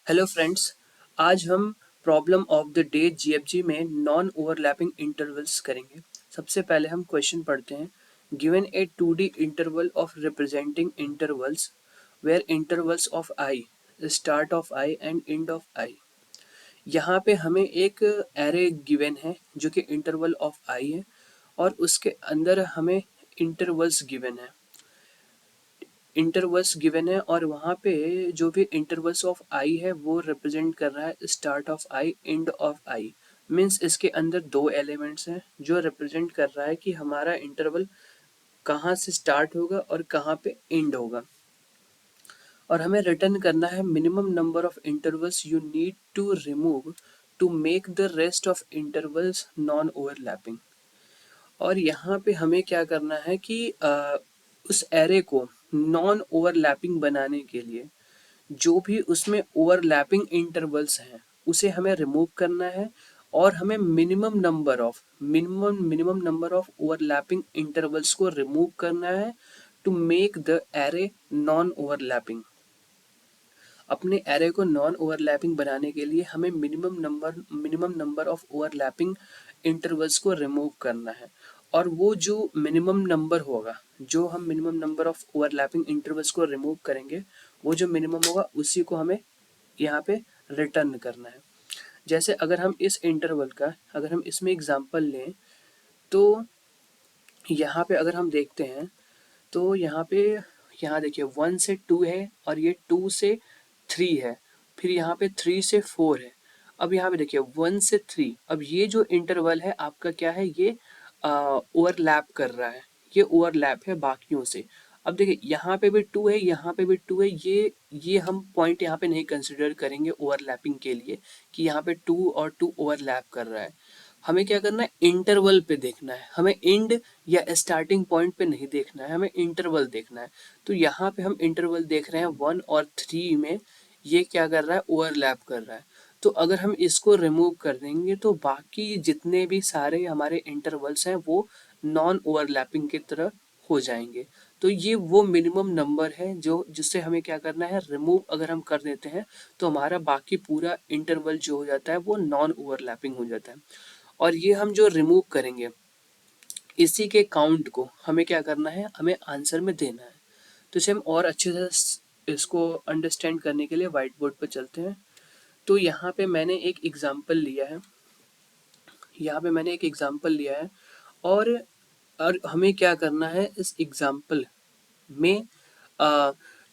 Hello friends. आज हम problem of the day GFG में नॉन ओवरलैपिंग इंटरवल्स करेंगे। सबसे पहले हम क्वेश्चन पढ़ते हैं। Given a 2D interval of representing intervals where intervals of I, start of I and end of I. यहाँ पे हमें एक एरे गिवन है जो कि इंटरवल ऑफ आई है और उसके अंदर हमें इंटरवल्स गिवन है। इंटरवल्स गिवन है और वहाँ पे जो भी इंटरवल्स ऑफ आई है वो रिप्रेजेंट कर रहा है start of I and of I. Means इसके अंदर दो एलिमेंट्स हैं जो रिप्रेजेंट कर रहा है कि हमारा इंटरवल कहाँ से स्टार्ट होगा और कहाँ पे एंड होगा। और हमें रिटर्न करना है minimum number of intervals you need to remove to make the rest of intervals non overlapping. और यहाँ पे हमें क्या करना है कि उस एरे को नॉन ओवरलैपिंग बनाने के लिए जो भी उसमें ओवरलैपिंग इंटरवल्स हैं उसे हमें रिमूव करना है और हमें minimum number of overlapping intervals को रिमूव करना है to make the array non overlapping. अपने एरे को नॉन ओवरलैपिंग बनाने के लिए हमें minimum number of overlapping intervals को रिमूव करना है। और वो जो मिनिमम नंबर होगा, जो हम minimum number of overlapping intervals को रिमूव करेंगे, वो जो मिनिमम होगा उसी को हमें यहाँ पे रिटर्न करना है। जैसे अगर हम इसमें एग्जांपल लें तो यहाँ पे अगर हम देखते हैं तो यहाँ देखिए 1 से 2 है और ये 2 से 3 है, फिर यहाँ पे 3 से 4 है। अब यहाँ पे देखिए 1 से 3, अब ये जो इंटरवल है आपका क्या है, ये ओवरलैप कर रहा है, ये ओवरलैप है बाकियों से। अब देखिए यहाँ पे भी 2 है, यहाँ पे भी 2 है, ये हम पॉइंट यहाँ पे नहीं कंसिडर करेंगे ओवरलैपिंग के लिए कि यहाँ पे 2 और 2 ओवरलैप कर रहा है। हमें क्या करना है, इंटरवल पे देखना है, हमें एंड या स्टार्टिंग पॉइंट पे नहीं देखना है, हमें इंटरवल देखना है। तो यहाँ पे हम इंटरवल देख रहे हैं 1 और 3 में, ये क्या कर रहा है, ओवरलैप कर रहा है। तो अगर हम इसको रिमूव कर देंगे तो बाकी जितने भी सारे हमारे इंटरवल्स हैं वो नॉन ओवरलैपिंग की तरह हो जाएंगे। तो ये वो मिनिमम नंबर है जो जिससे हमें क्या करना है, रिमूव अगर हम कर देते हैं तो हमारा बाकी पूरा इंटरवल जो हो जाता है वो नॉन ओवरलैपिंग हो जाता है। और ये हम जो रिमूव करेंगे इसी के काउंट को हमें क्या करना है, हमें आंसर में देना है। तो इसे हम और अच्छे से इसको अंडरस्टैंड करने के लिए व्हाइट बोर्ड पर चलते हैं। तो यहाँ पे मैंने एक एग्जाम्पल लिया है, और हमें क्या करना है, इस एग्जाम्पल में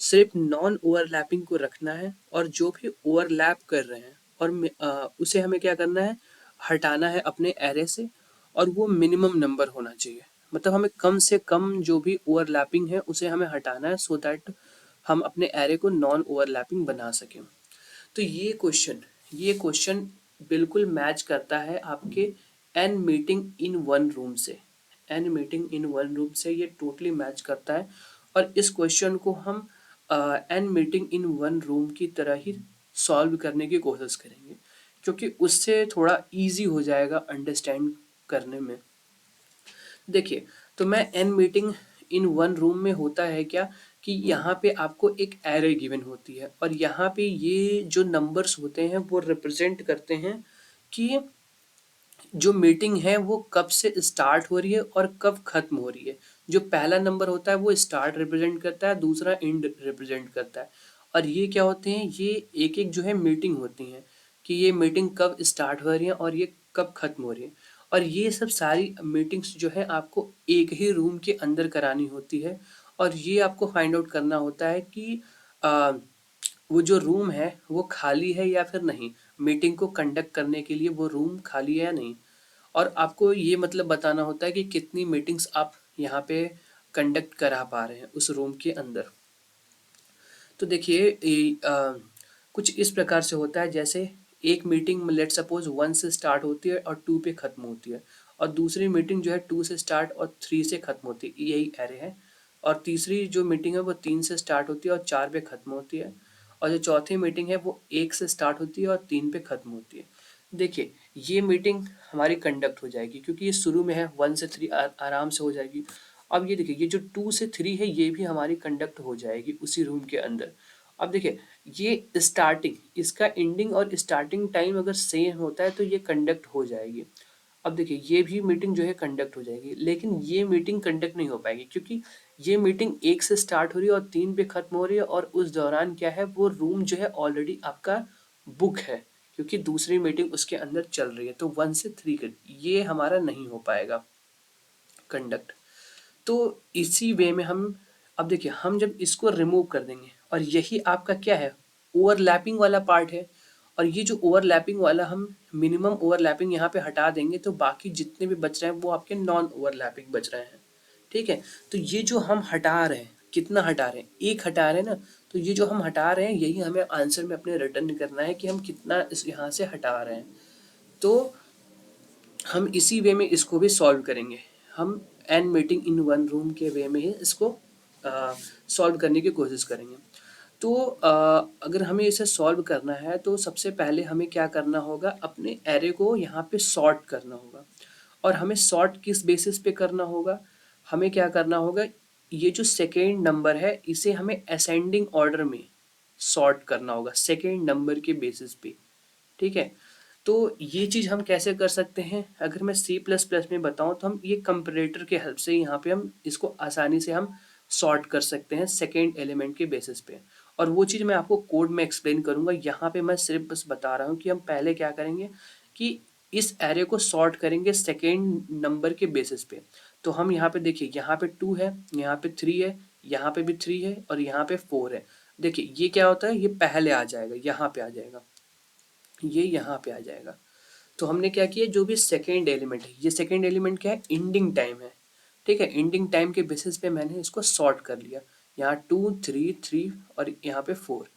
सिर्फ नॉन ओवरलैपिंग को रखना है और जो भी ओवरलैप कर रहे हैं उसे हमें क्या करना है, हटाना है अपने एरे से। और वो मिनिमम नंबर होना चाहिए, मतलब हमें कम से कम जो भी ओवरलैपिंग है उसे हमें हटाना है सो दैट हम अपने एरे को नॉन ओवरलैपिंग बना सकें। तो ये क्वेश्चन बिल्कुल मैच करता है आपके N meeting in one room से। ये टोटली मैच करता है। और इस क्वेश्चन को हम N meeting in one room की तरह ही सॉल्व करने की कोशिश करेंगे, क्योंकि उससे थोड़ा इजी हो जाएगा अंडरस्टैंड करने में। देखिए, तो मैं N meeting in one room में होता है क्या कि यहाँ पे आपको एक एरे गिवन होती है और यहाँ पे ये जो नंबर्स होते हैं वो रिप्रेजेंट करते हैं कि जो मीटिंग है वो कब से स्टार्ट हो रही है और कब खत्म हो रही है। जो पहला नंबर होता है वो स्टार्ट रिप्रेजेंट करता है, दूसरा एंड रिप्रेजेंट करता है। और ये क्या होते हैं, ये एक एक जो है मीटिंग होती हैं कि ये मीटिंग कब स्टार्ट हो रही है और ये कब खत्म हो रही है। और ये सब सारी मीटिंग्स जो है आपको एक ही रूम के अंदर करानी होती है। और ये आपको फाइंड आउट करना होता है कि वो जो रूम है वो खाली है या फिर नहीं, मीटिंग को कंडक्ट करने के लिए वो रूम खाली है या नहीं। और आपको ये मतलब बताना होता है कि कितनी मीटिंग्स आप यहाँ पे कंडक्ट करा पा रहे हैं उस रूम के अंदर। तो देखिए कुछ इस प्रकार से होता है, जैसे एक मीटिंग लेट सपोज 1 से स्टार्ट होती है और 2 पे खत्म होती है, और दूसरी मीटिंग जो है 2 से स्टार्ट और 3 से खत्म होती है, यही एरे है। और तीसरी जो मीटिंग है वो 3 से स्टार्ट होती है और 4 पे खत्म होती है। और जो चौथी मीटिंग है वो 1 से स्टार्ट होती है और 3 पे खत्म होती है। देखिए, ये मीटिंग हमारी कंडक्ट हो जाएगी क्योंकि ये शुरू में है, 1 से 3 आराम से हो जाएगी। अब ये देखिए, ये जो 2 से 3 है ये भी हमारी कंडक्ट हो जाएगी उसी रूम के अंदर। अब देखिए, ये स्टार्टिंग, इसका एंडिंग और स्टार्टिंग टाइम अगर सेम होता है तो ये कंडक्ट हो जाएगी। अब देखिए, ये भी मीटिंग जो है कंडक्ट हो जाएगी, लेकिन ये मीटिंग कंडक्ट नहीं हो पाएगी क्योंकि ये मीटिंग 1 से स्टार्ट हो रही है और 3 पे खत्म हो रही है, और उस दौरान क्या है, वो रूम जो है ऑलरेडी आपका बुक है क्योंकि दूसरी मीटिंग उसके अंदर चल रही है। तो 1 से 3 का ये हमारा नहीं हो पाएगा कंडक्ट। तो इसी वे में हम, अब देखिए, हम जब इसको रिमूव कर देंगे, और यही आपका क्या है, ओवरलैपिंग वाला पार्ट है, और ये जो ओवरलैपिंग वाला हम मिनिमम ओवरलैपिंग यहाँ पे हटा देंगे तो बाकी जितने भी बच रहे हैं वो आपके नॉन ओवरलैपिंग बच रहे हैं। ठीक है, तो ये जो हम हटा रहे हैं, कितना हटा रहे हैं, एक हटा रहे हैं ना, तो ये जो हम हटा रहे हैं यही हमें आंसर में अपने रिटर्न करना है कि हम कितना इस यहाँ से हटा रहे हैं। तो हम इसी वे में इसको भी सॉल्व करेंगे। हम N meeting in one room के वे में ही इसको सॉल्व करने की कोशिश करेंगे। तो अगर हमें इसे सॉल्व करना है तो सबसे पहले हमें क्या करना होगा, अपने एरे को यहाँ पे सॉर्ट करना होगा। और हमें सॉर्ट किस बेसिस पे करना होगा, हमें क्या करना होगा, ये जो सेकेंड नंबर है इसे हमें असेंडिंग ऑर्डर में सॉर्ट करना होगा, सेकेंड नंबर के बेसिस पे। ठीक है, तो ये चीज़ हम कैसे कर सकते हैं, अगर मैं सी प्लस प्लस में बताऊँ तो हम ये कंपैरेटर के हेल्प से यहाँ पे हम इसको आसानी से हम सॉर्ट कर सकते हैं सेकेंड एलिमेंट के बेसिस पे। और वो चीज़ मैं आपको कोड में एक्सप्लेन करूँगा, यहाँ पे मैं सिर्फ बस बता रहा हूँ कि हम पहले क्या करेंगे कि इस एरे को सॉर्ट करेंगे सेकेंड नंबर के बेसिस पे। तो हम यहाँ पे देखिए, यहाँ पे 2 है, यहाँ पे 3 है, यहाँ पे भी 3 है, और यहाँ पे 4 है। देखिए ये क्या होता है, ये पहले आ जाएगा, यहाँ पे आ जाएगा, ये यहाँ पे आ जाएगा। तो हमने क्या किया, जो भी सेकेंड एलिमेंट है, ये सेकेंड एलिमेंट क्या है, एंडिंग टाइम है। ठीक है, एंडिंग टाइम के बेसिस पे मैंने इसको सॉर्ट कर लिया, यहाँ 2 3 3 और यहाँ पे 4।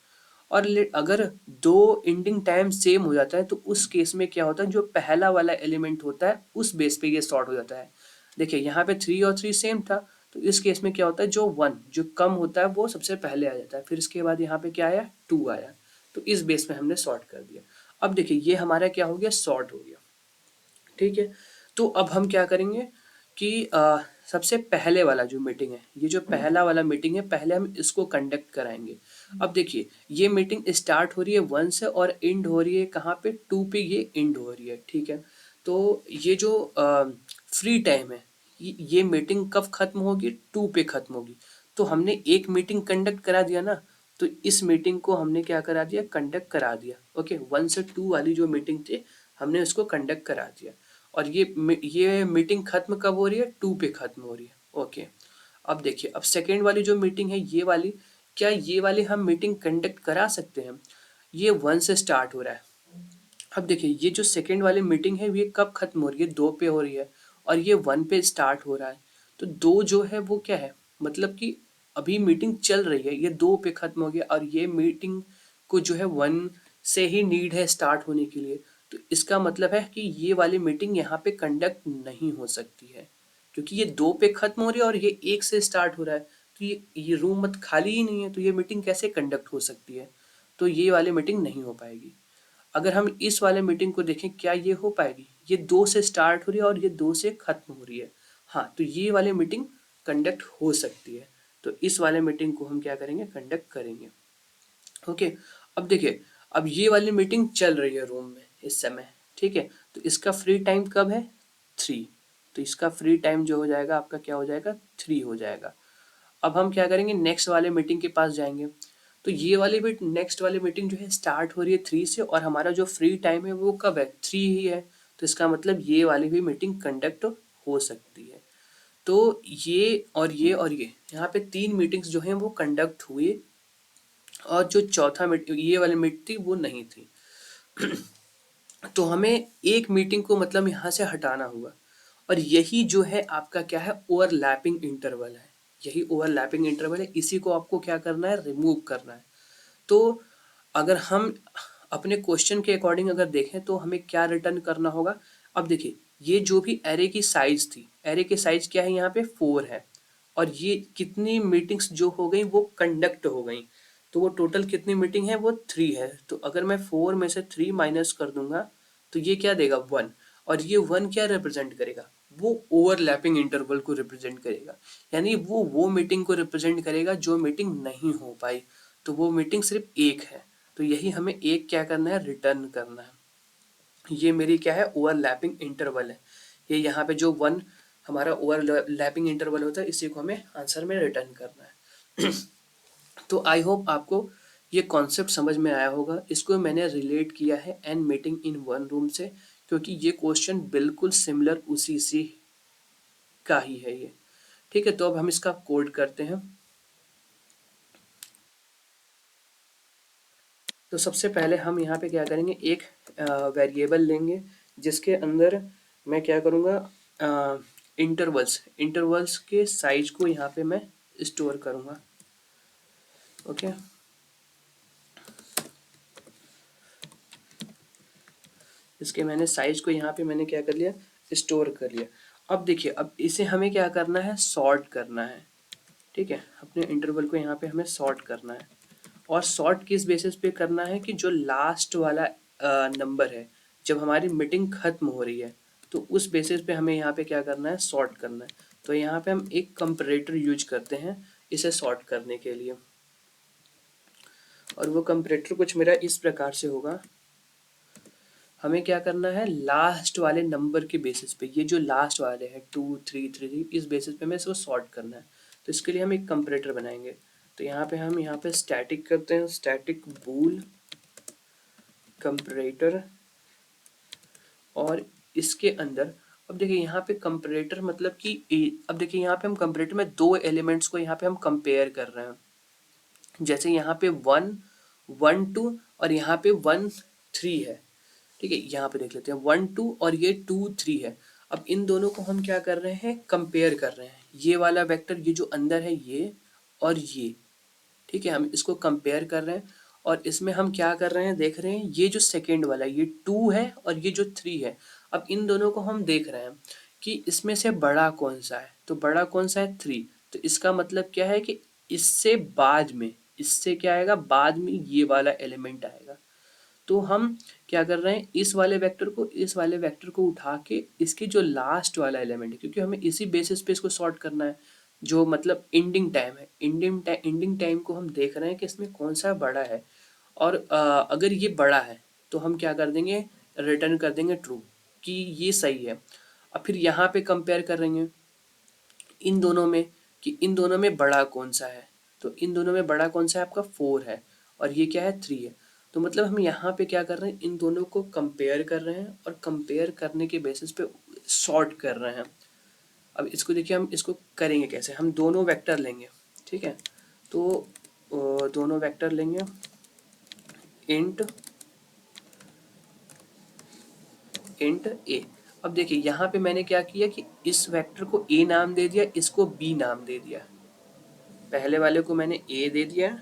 और अगर दो एंडिंग टाइम सेम हो जाता है तो उस केस में क्या होता है, जो पहला वाला एलिमेंट होता है उस बेस पे ये सॉर्ट हो जाता है। देखिए यहाँ पे 3 और 3 सेम था, तो इस केस में क्या होता है, जो 1 जो कम होता है वो सबसे पहले आ जाता है, फिर इसके बाद यहाँ पे क्या आया, 2 आया। तो इस बेस में हमने सॉर्ट कर दिया। अब देखिए ये हमारा क्या हो गया, सॉर्ट हो गया। ठीक है, तो अब हम क्या करेंगे कि सबसे पहले वाला जो मीटिंग है, ये जो पहला वाला मीटिंग है, पहले हम इसको कंडक्ट कराएंगे। अब देखिए ये मीटिंग स्टार्ट हो रही है 1 से और एंड हो रही है कहाँ पे, 2 पे ये एंड हो रही है। ठीक है, तो ये जो फ्री टाइम है, ये मीटिंग कब खत्म होगी, 2 पे खत्म होगी। तो हमने एक मीटिंग कंडक्ट करा दिया ना, तो इस मीटिंग को हमने क्या करा दिया, कंडक्ट करा दिया। ओके, 1 से 2 वाली जो मीटिंग थी हमने उसको कंडक्ट करा दिया। और ये मीटिंग खत्म कब हो रही है, 2 पे खत्म हो रही है। ओके, अब देखिए, अब सेकेंड वाली जो मीटिंग है ये वाली, क्या ये वाली हम मीटिंग कंडक्ट करा सकते हैं, ये 1 से स्टार्ट हो रहा है। अब देखिए ये जो सेकेंड वाली मीटिंग है ये कब खत्म हो रही है, 2 पे हो रही है, और ये 1 पे स्टार्ट हो रहा है। तो 2 जो है वो क्या है, मतलब कि अभी मीटिंग चल रही है, ये 2 पे खत्म हो गया, और ये मीटिंग को जो है 1 से ही नीड है स्टार्ट होने के लिए। तो इसका मतलब है कि ये वाली मीटिंग यहाँ पे कंडक्ट नहीं हो सकती है, क्योंकि ये 2 पे खत्म हो रही है और ये 1 से स्टार्ट हो रहा है। तो ये रूम मत खाली ही नहीं है, तो ये मीटिंग कैसे कंडक्ट हो सकती है। तो ये वाली मीटिंग नहीं हो पाएगी। अगर हम इस वाले मीटिंग को देखें, क्या ये हो पाएगी, ये 2 से स्टार्ट हो रही है और ये 2 से खत्म हो रही है। हाँ, तो ये वाली मीटिंग कंडक्ट हो सकती है। तो इस वाले मीटिंग को हम क्या करेंगे, कंडक्ट करेंगे। ओके, अब देखिए, अब ये वाली मीटिंग चल रही है रूम में इस समय। ठीक है, तो इसका फ्री टाइम कब है, 3। तो इसका फ्री टाइम जो हो जाएगा आपका क्या हो जाएगा, 3 हो जाएगा। अब हम क्या करेंगे, नेक्स्ट वाले मीटिंग के पास जाएंगे। तो ये वाली भी नेक्स्ट वाली मीटिंग जो है स्टार्ट हो रही है 3 से, और हमारा जो फ्री टाइम है वो कब है, 3 ही है। तो इसका मतलब ये वाली भी मीटिंग कंडक्ट हो सकती है। तो ये और ये और ये यहाँ पे 3 मीटिंग्स जो हैं वो कंडक्ट हुई, और जो चौथा मीटिंग ये वाली मीटिंग थी वो नहीं थी। तो हमें एक मीटिंग को मतलब यहाँ से हटाना होगा, और यही जो है आपका क्या है, ओवरलैपिंग इंटरवल है। यही ओवरलैपिंग इंटरवल है, इसी को आपको क्या करना है, रिमूव करना है। तो अगर हम अपने क्वेश्चन के अकॉर्डिंग अगर देखें तो हमें क्या रिटर्न करना होगा। अब देखिए, ये जो भी एरे की साइज थी, एरे की साइज क्या है, यहाँ पे 4 है, और ये कितनी मीटिंग्स जो हो गई वो कंडक्ट हो गई। तो वो टोटल कितनी मीटिंग है, वो 3 है। तो अगर मैं 4 में से 3 माइनस कर दूंगा तो ये क्या देगा, 1। और ये 1 क्या रिप्रेजेंट करेगा, वो ओवरलैपिंग इंटरवल को रिप्रेजेंट करेगा। यानी वो मीटिंग को रिप्रेजेंट करेगा जो मीटिंग नहीं हो पाई। तो वो मीटिंग सिर्फ एक है, तो यही हमें एक क्या करना है, रिटर्न करना है। ये मेरी क्या है, ओवरलैपिंग इंटरवल है। ये यहाँ पे जो वन हमारा ओवरलैपिंग इंटरवल होता है, इसी को हमें आंसर में रिटर्न करना है। तो आई होप आपको ये कॉन्सेप्ट समझ में आया होगा। इसको मैंने रिलेट किया है N meeting in one room से, क्योंकि ये क्वेश्चन बिल्कुल सिमिलर उसी सी का ही है ये। ठीक है, तो अब हम इसका कोड करते हैं। तो सबसे पहले हम यहाँ पे क्या करेंगे, एक वेरिएबल लेंगे जिसके अंदर मैं क्या करूँगा, इंटरवल्स इंटरवल्स के साइज को यहाँ पे मैं स्टोर करूँगा। ओके, इसके मैंने साइज को यहाँ पे मैंने क्या कर लिया, स्टोर कर लिया। अब देखिए, अब इसे हमें क्या करना है, सॉर्ट करना है। ठीक है, अपने इंटरवल को यहाँ पे हमें सॉर्ट करना है। और सॉर्ट किस बेसिस पे करना है, कि जो लास्ट वाला नंबर है, जब हमारी मीटिंग खत्म हो रही है, तो उस बेसिस पे हमें यहाँ पे क्या करना है, सॉर्ट करना है। तो यहाँ पे हम एक कंपैरेटर यूज करते हैं इसे सॉर्ट करने के लिए। और वो कंपैरेटर कुछ मेरा इस प्रकार से होगा। हमें क्या करना है, लास्ट वाले नंबर के बेसिस पे, ये जो लास्ट वाले हैं 2 3 3, इस बेसिस पे हमें इसको सॉर्ट करना है। तो इसके लिए हम एक कंपैरेटर बनाएंगे। तो यहाँ पे हम यहाँ पे स्टैटिक करते हैं, स्टैटिक बूल कंपैरेटर। और इसके अंदर अब देखिए, यहाँ पे कंपैरेटर मतलब कि अब देखिए, यहाँ पे हम कंपैरेटर में दो एलिमेंट्स को यहाँ पे हम कंपेयर कर रहे हैं। जैसे यहाँ पे 1 1 2 और यहाँ पे 1 3 है। ठीक है, यहाँ पे देख लेते हैं 1 2 और ये 2 3 है। अब इन दोनों को हम क्या कर रहे हैं, कंपेयर कर रहे हैं। ये वाला वेक्टर, ये जो अंदर है ये और ये, ठीक है, हम इसको कंपेयर कर रहे हैं। और इसमें हम क्या कर रहे हैं, देख रहे हैं ये जो सेकेंड वाला ये 2 है और ये जो 3 है। अब इन दोनों को हम देख रहे हैं कि इसमें से बड़ा कौन सा है, तो बड़ा कौन सा है, 3। तो इसका मतलब क्या है कि इससे बाद में, इससे क्या आएगा, बाद में ये वाला एलिमेंट आएगा। तो हम क्या कर रहे हैं, इस वाले वेक्टर को, इस वाले वेक्टर को उठा के इसकी जो लास्ट वाला एलिमेंट है, क्योंकि हमें इसी बेसिस पे इसको सॉर्ट करना है, जो मतलब एंडिंग टाइम है, एंडिंग टाइम को हम देख रहे हैं कि इसमें कौन सा बड़ा है। और अगर ये बड़ा है तो हम क्या कर देंगे, रिटर्न कर देंगे ट्रू, कि ये सही है। अब फिर यहाँ पे कंपेयर करेंगे इन दोनों में, कि इन दोनों में बड़ा कौन सा है। तो इन दोनों में बड़ा कौन सा है, आपका 4 है और ये क्या है, 3 है। तो मतलब हम यहाँ पे क्या कर रहे हैं, इन दोनों को कंपेयर कर रहे हैं और कंपेयर करने के बेसिस पे सॉर्ट कर रहे हैं। अब इसको देखिए, हम इसको करेंगे कैसे, हम दोनों वेक्टर लेंगे। ठीक है, तो दोनों वेक्टर लेंगे, इंट इंट ए। अब देखिए, यहाँ पे मैंने क्या किया कि इस वेक्टर को ए नाम दे दिया, इसको बी नाम दे दिया। पहले वाले को मैंने ए दे दिया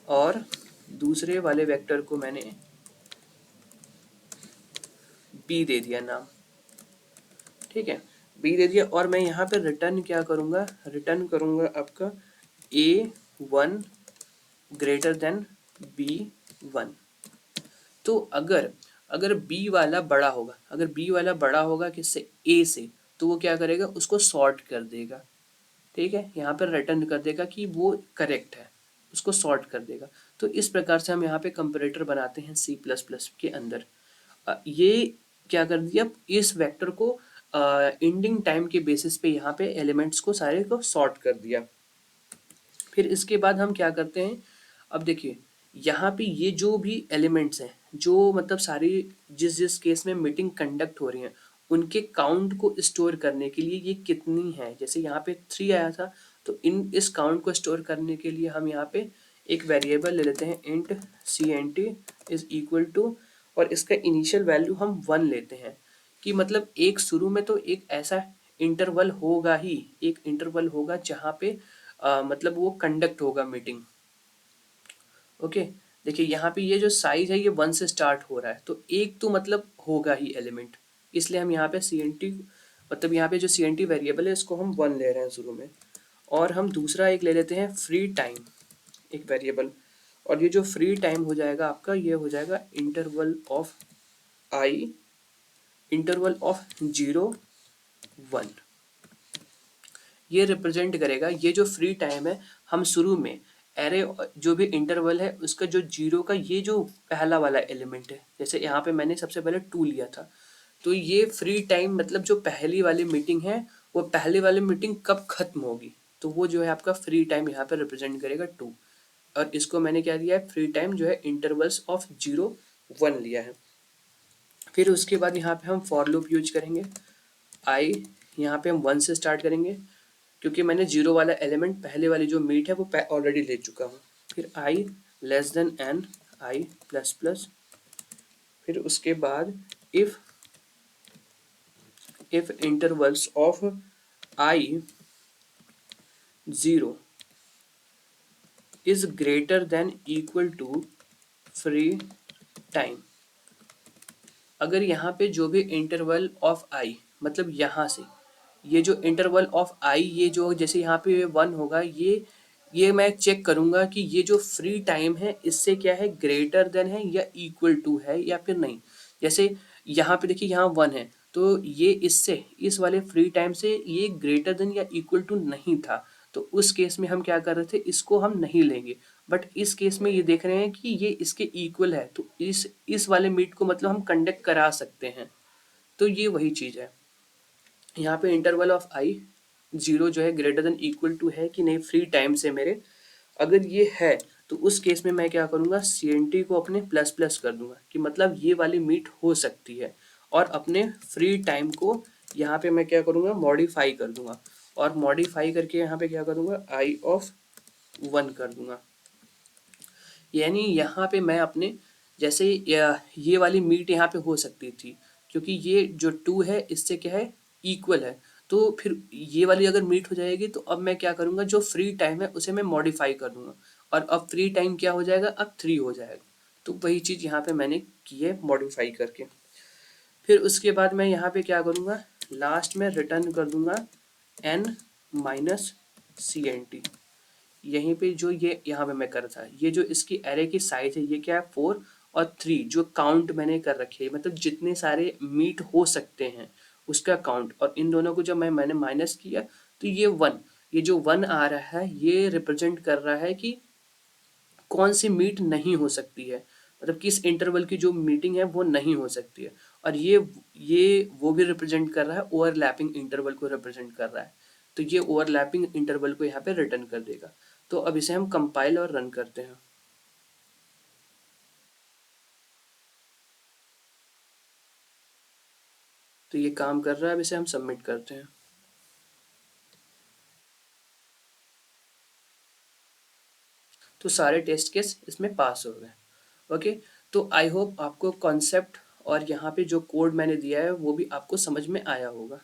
और दूसरे वाले वेक्टर को मैंने बी दे दिया नाम। ठीक है, बी दे दिया। और मैं यहाँ पे रिटर्न क्या करूँगा, रिटर्न करूँगा आपका A1 ग्रेटर देन B1। तो अगर अगर बी वाला बड़ा होगा, अगर बी वाला बड़ा होगा किससे, ए से, तो वो क्या करेगा, उसको सॉर्ट कर देगा। ठीक है, यहाँ पर रिटर्न कर देगा कि वो करेक्ट है, उसको सॉर्ट कर देगा। तो इस प्रकार से हम यहाँ पे कंपैरेटर बनाते हैं सी प्लस प्लस के अंदर। ये क्या कर दिया, इस वेक्टर को एंडिंग टाइम के बेसिस पे यहाँ पे एलिमेंट्स को सारे को सॉर्ट कर दिया। फिर इसके बाद हम क्या करते हैं, अब देखिए, यहाँ पे ये जो भी एलिमेंट्स हैं, जो मतलब सारी जिस जिस केस में मीटिंग कंडक्ट हो रही है, उनके काउंट को स्टोर करने के लिए ये कितनी है, जैसे यहाँ पे 3 आया था, तो इस काउंट को स्टोर करने के लिए हम यहाँ पे एक वेरिएबल ले लेते हैं, int cnt is equal to, और इसका इनिशियल वैल्यू हम 1 लेते हैं, कि मतलब एक शुरू में तो एक ऐसा इंटरवल होगा ही, एक इंटरवल होगा जहाँ पे मतलब वो कंडक्ट होगा मीटिंग। ओके, देखिए यहाँ पे ये जो साइज है ये 1 से स्टार्ट हो रहा है, तो एक तो मतलब होगा ही एलिमेंट, इसलिए हम यहाँ पे cnt, मतलब यहाँ पे जो cnt वेरिएबल है इसको हम 1 ले रहे हैं शुरू में। और हम दूसरा एक ले लेते हैं फ्री टाइम, एक वेरिएबल। और ये जो फ्री टाइम हो जाएगा आपका, ये हो जाएगा interval of I, interval of 0 1। ये रिप्रेजेंट करेगा, ये जो फ्री टाइम है हम शुरू में एरे जो भी इंटरवल है उसका जो जीरो का ये जो पहला वाला एलिमेंट है, जैसे यहाँ पे मैंने सबसे पहले 2 लिया था, तो ये फ्री टाइम मतलब जो पहली वाली मीटिंग है वो पहली वाली मीटिंग कब खत्म होगी, तो वो जो है आपका फ्री टाइम यहाँ पे रिप्रेजेंट करेगा 2। और इसको मैंने क्या दिया है, फ्री टाइम जो है इंटरवल्स ऑफ 0 1 लिया है। फिर उसके बाद यहाँ पे हम फॉर लूप यूज करेंगे। आई यहाँ पे हम 1 से स्टार्ट करेंगे, क्योंकि मैंने 0 वाला एलिमेंट पहले वाली जो मीट है वो ऑलरेडी ले चुका हूँ। फिर I less than N I plus plus. फिर उसके बाद if intervals of I 0 is greater than equal to free time. अगर यहाँ पे जो भी इंटरवल ऑफ आई मतलब यहाँ से ये जो इंटरवल ऑफ आई ये जो जैसे यहाँ पे 1 होगा, ये मैं चेक करूंगा कि ये जो फ्री टाइम है इससे क्या है, ग्रेटर देन है या इक्वल टू है या फिर नहीं। जैसे यहाँ पे देखिए यहाँ 1 है, तो ये इससे इस वाले फ्री टाइम से ये ग्रेटर देन या इक्वल टू नहीं था, तो उस केस में हम क्या कर रहे थे, इसको हम नहीं लेंगे। बट इस केस में ये देख रहे हैं कि ये इसके इक्वल है, तो इस वाले मीट को मतलब हम कंडक्ट करा सकते हैं। तो ये वही चीज़ है। यहाँ पे इंटरवल ऑफ आई 0 जो है ग्रेटर देन इक्वल टू है कि नहीं फ्री टाइम से मेरे, अगर ये है तो उस केस में मैं क्या करूँगा, सी एन टी को अपने प्लस प्लस कर दूंगा कि मतलब ये वाली मीट हो सकती है, और अपने फ्री टाइम को यहाँ पे मैं क्या करूँगा, मॉडिफाई कर दूंगा। और मॉडिफाई करके यहाँ पे क्या करूँगा, आई ऑफ 1 कर दूंगा। यानी यहाँ पे मैं अपने जैसे ये वाली मीट यहाँ पे हो सकती थी, क्योंकि ये जो 2 है इससे क्या है, इक्वल है। तो फिर ये वाली अगर मीट हो जाएगी तो अब मैं क्या करूँगा, जो फ्री टाइम है उसे मैं मॉडिफाई कर दूंगा, और अब फ्री टाइम क्या हो जाएगा, अब 3 हो जाएगा। तो वही चीज़ यहाँ पे मैंने की है मॉडिफाई करके। फिर उसके बाद मैं यहाँ पे क्या करूँगा, लास्ट में रिटर्न कर दूंगा n minus C N T. यहीं पे जो ये यहाँ पे मैं कर था, ये जो इसकी एरे की साइज है ये क्या है, 4 और 3 जो काउंट मैंने कर रखी है, मतलब जितने सारे मीट हो सकते हैं उसका काउंट, और इन दोनों को जब मैंने माइनस किया तो ये 1, ये जो 1 आ रहा है ये रिप्रेजेंट कर रहा है कि कौन सी मीट नहीं हो सकती है, मतलब किस इंटरवल की जो मीटिंग है वो नहीं हो सकती है। और ये वो भी रिप्रेजेंट कर रहा है, ओवरलैपिंग इंटरवल को रिप्रेजेंट कर रहा है, तो ये ओवरलैपिंग इंटरवल को यहाँ पे रिटर्न कर देगा। तो अब इसे हम कंपाइल और रन करते हैं। तो ये काम कर रहा है, अब इसे हम सबमिट करते हैं। तो सारे टेस्ट केस इसमें पास हो गए। ओके, तो आई होप आपको कॉन्सेप्ट और यहाँ पे जो कोड मैंने दिया है वो भी आपको समझ में आया होगा।